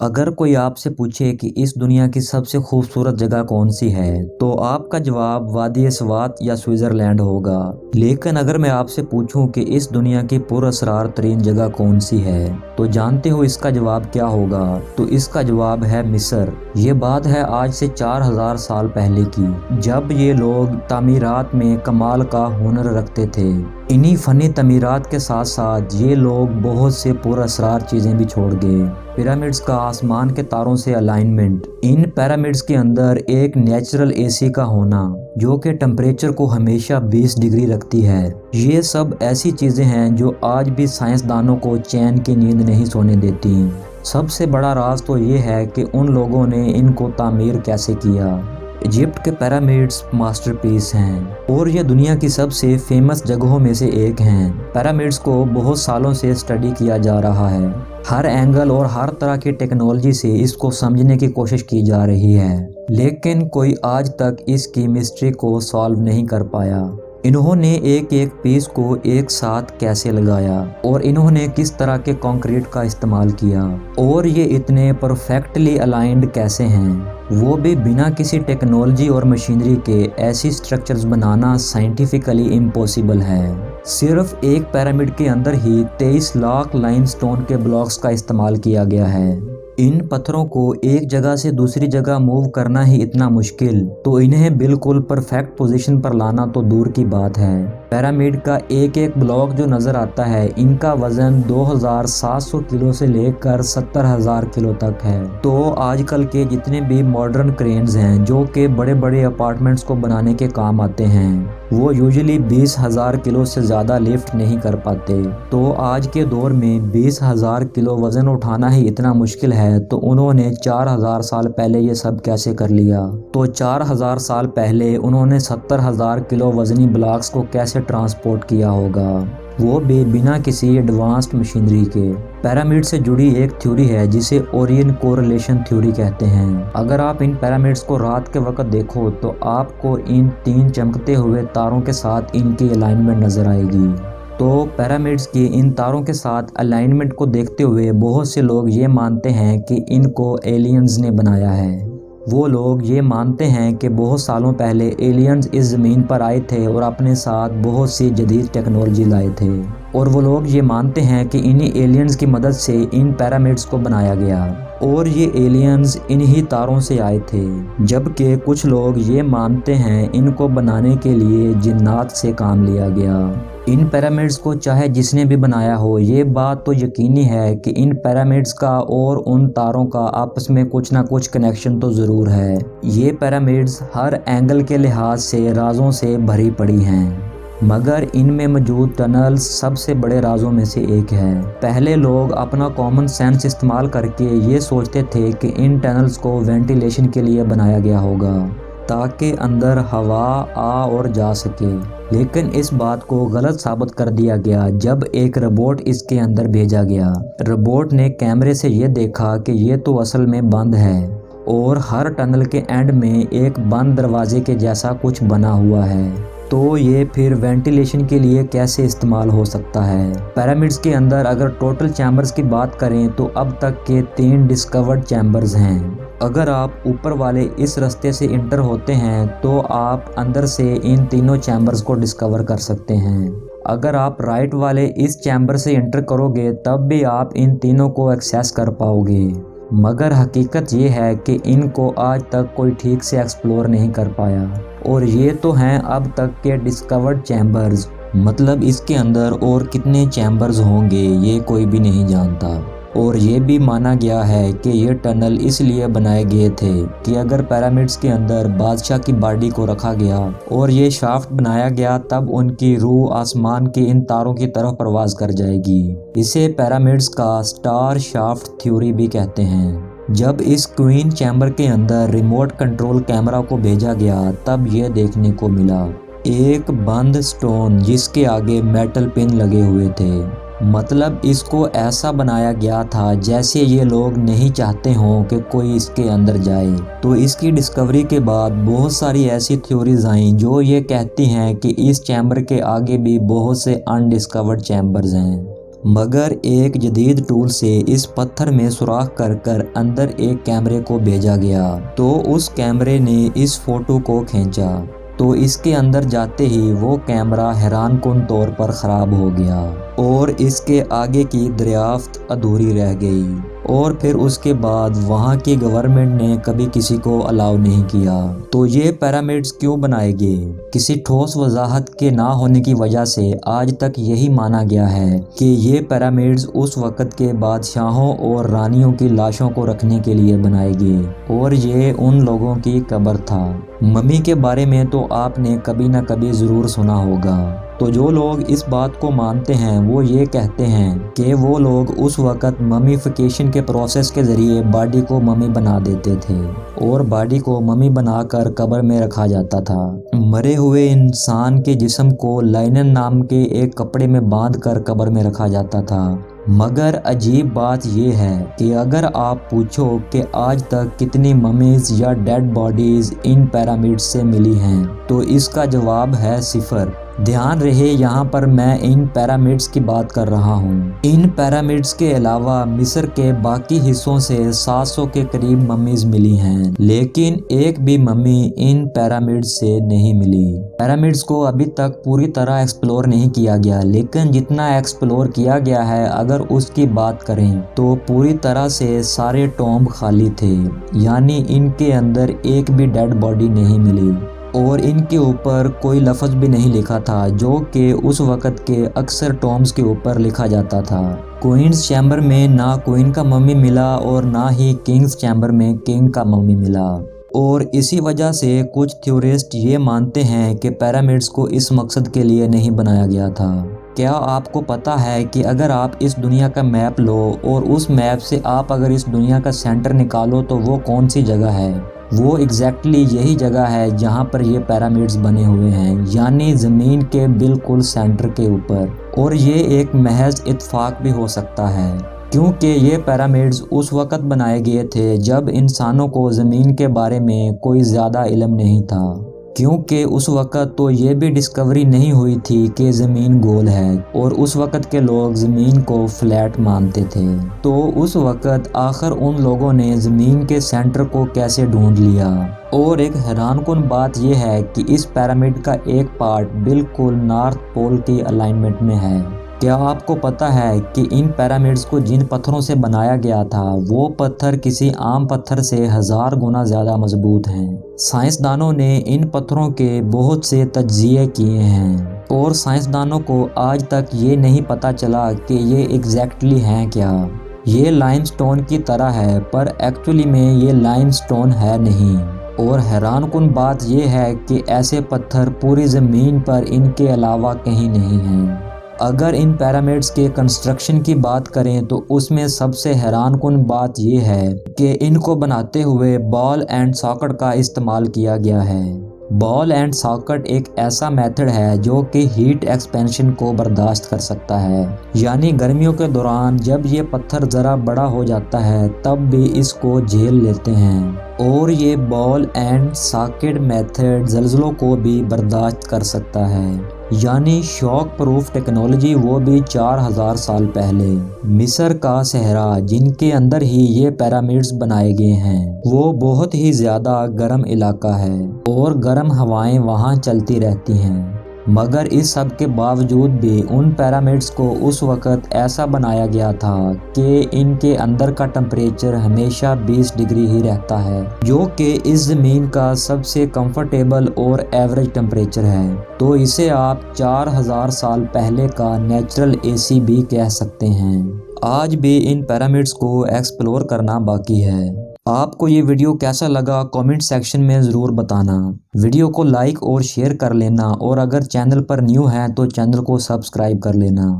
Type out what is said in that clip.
اگر کوئی آپ سے پوچھے کہ اس دنیا کی سب سے خوبصورت جگہ کون سی ہے تو آپ کا جواب وادی سوات یا سوئٹزرلینڈ ہوگا۔ لیکن اگر میں آپ سے پوچھوں کہ اس دنیا کی پر اسرار ترین جگہ کون سی ہے تو جانتے ہو اس کا جواب کیا ہوگا؟ تو اس کا جواب ہے مصر۔ یہ بات ہے آج سے 4000 سال پہلے کی، جب یہ لوگ تعمیرات میں کمال کا ہنر رکھتے تھے۔ انہی فنی تعمیرات کے ساتھ ساتھ یہ لوگ بہت سے پر اسرار چیزیں بھی چھوڑ گئے۔ پیرامڈز کا آسمان کے تاروں سے الائنمنٹ، ان پیرامڈز کے اندر ایک نیچرل اے سی کا ہونا جو کہ ٹمپریچر کو ہمیشہ 20 ڈگری رکھتی ہے، یہ سب ایسی چیزیں ہیں جو آج بھی سائنسدانوں کو چین کی نیند نہیں سونے دیتی۔ سب سے بڑا راز تو یہ ہے کہ ان لوگوں نے ان کو تعمیر کیسے کیا۔ ایجپٹ کے پیرامڈز ماسٹر پیس ہیں اور یہ دنیا کی سب سے فیمس جگہوں میں سے ایک ہیں۔ پیرامڈز کو بہت سالوں سے اسٹڈی کیا جا رہا ہے، ہر اینگل اور ہر طرح کی ٹیکنالوجی سے اس کو سمجھنے کی کوشش کی جا رہی ہے، لیکن کوئی آج تک اس کی مسٹری کو سالو نہیں کر پایا۔ انہوں نے ایک ایک پیس کو ایک ساتھ کیسے لگایا اور انہوں نے کس طرح کے کنکریٹ کا استعمال کیا اور یہ اتنے پرفیکٹلی الائنڈ کیسے ہیں، وہ بھی بنا کسی ٹیکنالوجی اور مشینری کے۔ ایسی سٹرکچرز بنانا سائنٹیفکلی امپوسیبل ہے۔ صرف ایک پیرامڈ کے اندر ہی 23 لاکھ لائم سٹون کے بلاکس کا استعمال کیا گیا ہے۔ ان پتھروں کو ایک جگہ سے دوسری جگہ موو کرنا ہی اتنا مشکل، تو انہیں بالکل پرفیکٹ پوزیشن پر لانا تو دور کی بات ہے۔ پیرامڈ کا ایک ایک بلاک جو نظر آتا ہے، ان کا وزن 2700 کلو سے لے کر 70,000 کلو تک ہے۔ تو آج کل کے جتنے بھی ماڈرن کرینز ہیں جو کہ بڑے بڑے اپارٹمنٹس کو بنانے کے کام آتے ہیں، وہ یوزلی 20,000 کلو سے زیادہ لفٹ نہیں کر پاتے۔ تو آج کے دور میں 20,000 کلو وزن اٹھانا ہی اتنا مشکل ہے، تو انہوں نے 4000 سال پہلے یہ سب کیسے کر لیا؟ تو 4000 سال پہلے انہوں نے 70,000 کلو وزنی بلاکس کو کیسے ٹرانسپورٹ کیا ہوگا، وہ بھی بنا کسی ایڈوانسڈ مشینری کے۔ پیرامڈ سے جڑی ایک تھیوری ہے جسے اورین کوریلیشن تھیوری کہتے ہیں۔ اگر آپ ان پیرامڈز کو رات کے وقت دیکھو تو آپ کو ان 3 چمکتے ہوئے تاروں کے ساتھ ان کی الائنمنٹ نظر آئے گی۔ تو پیرامڈز کی ان تاروں کے ساتھ الائنمنٹ کو دیکھتے ہوئے بہت سے لوگ یہ مانتے ہیں کہ ان کو ایلینز نے بنایا ہے۔ وہ لوگ یہ مانتے ہیں کہ بہت سالوں پہلے ایلینز اس زمین پر آئے تھے اور اپنے ساتھ بہت سی جدید ٹیکنالوجی لائے تھے، اور وہ لوگ یہ مانتے ہیں کہ انہی ایلینز کی مدد سے ان پیرامڈز کو بنایا گیا اور یہ ایلینز انہی تاروں سے آئے تھے، جبکہ کچھ لوگ یہ مانتے ہیں ان کو بنانے کے لیے جنات سے کام لیا گیا۔ ان پیرامڈز کو چاہے جس نے بھی بنایا ہو، یہ بات تو یقینی ہے کہ ان پیرامڈز کا اور ان تاروں کا آپس میں کچھ نہ کچھ کنیکشن تو ضرور ہے۔ یہ پیرامڈز ہر اینگل کے لحاظ سے رازوں سے بھری پڑی ہیں، مگر ان میں موجود ٹنلز سب سے بڑے رازوں میں سے ایک ہے۔ پہلے لوگ اپنا کامن سینس استعمال کر کے یہ سوچتے تھے کہ ان ٹنلز کو وینٹیلیشن کے لیے بنایا گیا ہوگا تاکہ اندر ہوا آ اور جا سکے، لیکن اس بات کو غلط ثابت کر دیا گیا جب ایک روبوٹ اس کے اندر بھیجا گیا۔ روبوٹ نے کیمرے سے یہ دیکھا کہ یہ تو اصل میں بند ہے اور ہر ٹنل کے اینڈ میں ایک بند دروازے کے جیسا کچھ بنا ہوا ہے، تو یہ پھر وینٹیلیشن کے لیے کیسے استعمال ہو سکتا ہے؟ پیرامڈز کے اندر اگر ٹوٹل چیمبرز کی بات کریں تو اب تک کے 3 ڈسکورڈ چیمبرز ہیں۔ اگر آپ اوپر والے اس رستے سے انٹر ہوتے ہیں تو آپ اندر سے ان تینوں چیمبرز کو ڈسکور کر سکتے ہیں۔ اگر آپ رائٹ والے اس چیمبر سے انٹر کرو گے تب بھی آپ ان تینوں کو ایکسیس کر پاؤ گے، مگر حقیقت یہ ہے کہ ان کو آج تک کوئی ٹھیک سے ایکسپلور نہیں کر پایا، اور یہ تو ہیں اب تک کے ڈسکورڈ چیمبرز۔ مطلب اس کے اندر اور کتنے چیمبرز ہوں گے یہ کوئی بھی نہیں جانتا، اور یہ بھی مانا گیا ہے کہ یہ ٹنل اس لیے بنائے گئے تھے کہ اگر پیرامڈز کے اندر بادشاہ کی باڈی کو رکھا گیا اور یہ شافٹ بنایا گیا تب ان کی روح آسمان کے ان تاروں کی طرف پرواز کر جائے گی۔ اسے پیرامڈز کا سٹار شافٹ تھیوری بھی کہتے ہیں۔ جب اس کوئن چیمبر کے اندر ریموٹ کنٹرول کیمرہ کو بھیجا گیا تب یہ دیکھنے کو ملا ایک بند سٹون جس کے آگے میٹل پن لگے ہوئے تھے۔ مطلب اس کو ایسا بنایا گیا تھا جیسے یہ لوگ نہیں چاہتے ہوں کہ کوئی اس کے اندر جائے۔ تو اس کی ڈسکوری کے بعد بہت ساری ایسی تھیوریز آئیں جو یہ کہتی ہیں کہ اس چیمبر کے آگے بھی بہت سے انڈسکورڈ چیمبرز ہیں۔ مگر ایک جدید ٹول سے اس پتھر میں سوراخ کر کر اندر ایک کیمرے کو بھیجا گیا تو اس کیمرے نے اس فوٹو کو کھینچا تو اس کے اندر جاتے ہی وہ کیمرہ حیران کن طور پر خراب ہو گیا اور اس کے آگے کی دریافت ادھوری رہ گئی، اور پھر اس کے بعد وہاں کی گورنمنٹ نے کبھی کسی کو الاؤ نہیں کیا۔ تو یہ پیرامڈز کیوں بنائے گئے؟ کسی ٹھوس وضاحت کے نہ ہونے کی وجہ سے آج تک یہی مانا گیا ہے کہ یہ پیرامڈز اس وقت کے بادشاہوں اور رانیوں کی لاشوں کو رکھنے کے لیے بنائے گئے، اور یہ ان لوگوں کی قبر تھا۔ ممی کے بارے میں تو آپ نے کبھی نہ کبھی ضرور سنا ہوگا۔ تو جو لوگ اس بات کو مانتے ہیں وہ یہ کہتے ہیں کہ وہ لوگ اس وقت ممیفیکیشن کے پروسیس کے ذریعے باڈی کو ممی بنا دیتے تھے، اور باڈی کو ممی بنا کر قبر میں رکھا جاتا تھا۔ مرے ہوئے انسان کے جسم کو لائنن نام کے ایک کپڑے میں باندھ کر قبر میں رکھا جاتا تھا۔ مگر عجیب بات یہ ہے کہ اگر آپ پوچھو کہ آج تک کتنی ممیز یا ڈیڈ باڈیز ان پیرامڈ سے ملی ہیں تو اس کا جواب ہے 0۔ دھیان رہے یہاں پر میں ان پیرامڈز کی بات کر رہا ہوں۔ ان پیرامڈز کے علاوہ مصر کے باقی حصوں سے 700 کے قریب ممیز ملی ہیں، لیکن ایک بھی ممی ان پیرامڈز سے نہیں ملی۔ پیرامڈز کو ابھی تک پوری طرح ایکسپلور نہیں کیا گیا، لیکن جتنا ایکسپلور کیا گیا ہے اگر اس کی بات کریں تو پوری طرح سے سارے ٹومب خالی تھے، یعنی ان کے اندر ایک بھی ڈیڈ باڈی نہیں ملی، اور ان کے اوپر کوئی لفظ بھی نہیں لکھا تھا جو کہ اس وقت کے اکثر ٹومز کے اوپر لکھا جاتا تھا۔ کوئنز چیمبر میں نہ کوئن کا ممی ملا اور نہ ہی کنگز چیمبر میں کنگ کا ممی ملا، اور اسی وجہ سے کچھ تھیورسٹ یہ مانتے ہیں کہ پیرامڈز کو اس مقصد کے لیے نہیں بنایا گیا تھا۔ کیا آپ کو پتا ہے کہ اگر آپ اس دنیا کا میپ لو اور اس میپ سے آپ اگر اس دنیا کا سینٹر نکالو تو وہ کون سی جگہ ہے؟ وہ ایگزیکٹلی یہی جگہ ہے جہاں پر یہ پیرامڈز بنے ہوئے ہیں، یعنی زمین کے بالکل سینٹر کے اوپر۔ اور یہ ایک محض اتفاق بھی ہو سکتا ہے کیونکہ یہ پیرامڈز اس وقت بنائے گئے تھے جب انسانوں کو زمین کے بارے میں کوئی زیادہ علم نہیں تھا، کیونکہ اس وقت تو یہ بھی ڈسکوری نہیں ہوئی تھی کہ زمین گول ہے، اور اس وقت کے لوگ زمین کو فلیٹ مانتے تھے۔ تو اس وقت آخر ان لوگوں نے زمین کے سینٹر کو کیسے ڈھونڈ لیا؟ اور ایک حیران کن بات یہ ہے کہ اس پیرامڈ کا ایک پارٹ بالکل نارتھ پول کی الائنمنٹ میں ہے۔ کیا آپ کو پتا ہے کہ ان پیرامڈز کو جن پتھروں سے بنایا گیا تھا وہ پتھر کسی عام پتھر سے 1000 گنا زیادہ مضبوط ہیں؟ سائنسدانوں نے ان پتھروں کے بہت سے تجزیے کیے ہیں، اور سائنسدانوں کو آج تک یہ نہیں پتا چلا کہ یہ ایگزیکٹلی ہیں کیا۔ یہ لائم سٹون کی طرح ہے پر ایکچولی میں یہ لائم سٹون ہے نہیں، اور حیران کن بات یہ ہے کہ ایسے پتھر پوری زمین پر ان کے علاوہ کہیں نہیں ہیں۔ اگر ان پیرامڈز کے کنسٹرکشن کی بات کریں تو اس میں سب سے حیران کن بات یہ ہے کہ ان کو بناتے ہوئے بال اینڈ ساکٹ کا استعمال کیا گیا ہے۔ بال اینڈ ساکٹ ایک ایسا میتھڈ ہے جو کہ ہیٹ ایکسپینشن کو برداشت کر سکتا ہے، یعنی گرمیوں کے دوران جب یہ پتھر ذرا بڑا ہو جاتا ہے تب بھی اس کو جھیل لیتے ہیں، اور یہ بال اینڈ ساکٹ میتھڈ زلزلوں کو بھی برداشت کر سکتا ہے، یعنی شاک پروف ٹیکنالوجی، وہ بھی 4000 سال پہلے۔ مصر کا صحرا جن کے اندر ہی یہ پیرامڈز بنائے گئے ہیں وہ بہت ہی زیادہ گرم علاقہ ہے، اور گرم ہوائیں وہاں چلتی رہتی ہیں، مگر اس سب کے باوجود بھی ان پیرامڈز کو اس وقت ایسا بنایا گیا تھا کہ ان کے اندر کا ٹمپریچر ہمیشہ 20 ڈگری ہی رہتا ہے، جو کہ اس زمین کا سب سے کمفرٹیبل اور ایوریج ٹمپریچر ہے۔ تو اسے آپ 4000 سال پہلے کا نیچرل اے سی بھی کہہ سکتے ہیں۔ آج بھی ان پیرامڈز کو ایکسپلور کرنا باقی ہے۔ آپ کو یہ ویڈیو کیسا لگا کامنٹ سیکشن میں ضرور بتانا۔ ویڈیو کو لائک اور شیئر کر لینا، اور اگر چینل پر نیو ہیں تو چینل کو سبسکرائب کر لینا۔